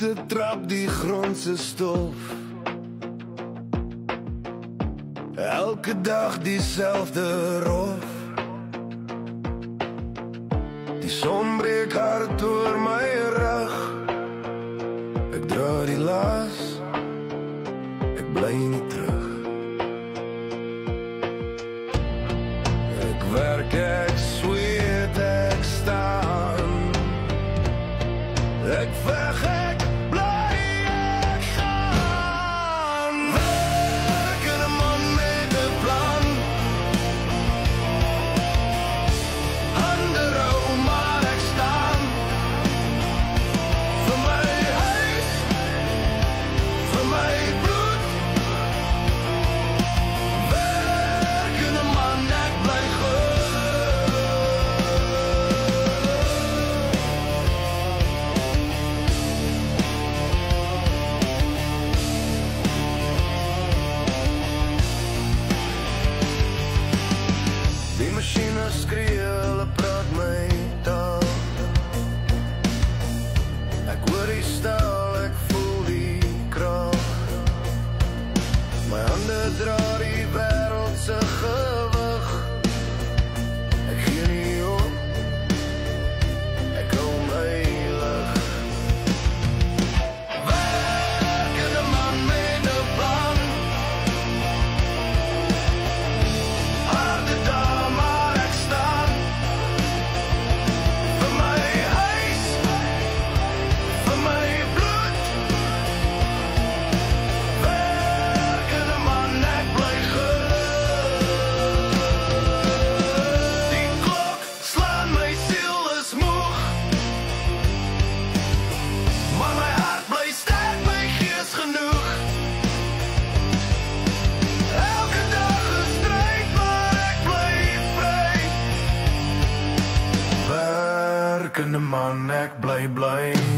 voete trap die grond se stof. Elke dag dieselfde rof. Die son breek hard oor my rug. Ek dra die las, ek bly nie terug. Ek werk, ek sweet, ek staan. Ek veg, ek bly, ek gaan. Werk in 'n man met 'n plan. Hande rou, maar ek staan. Vir my huis, vir my bloed. Werk in 'n man, ek bly goed. Die masjiene skree, hulle praat my taal. Ek hoor die stal, ek voel die krag. My hande dra die wêreld se gewig. Ek gee nie op, ek hou my lig. Werk in 'n man met 'n plan. Harde dae, maar ek staan. Vir my huis, vir my bloed. Werk in 'n man, ek bly goed. Die klok slaan, my siel is moeg. Maar my hart bly sterk, my gees genoeg. Elke dag 'n stryd, maar ek bly vry. Werk in 'n man, ek bly.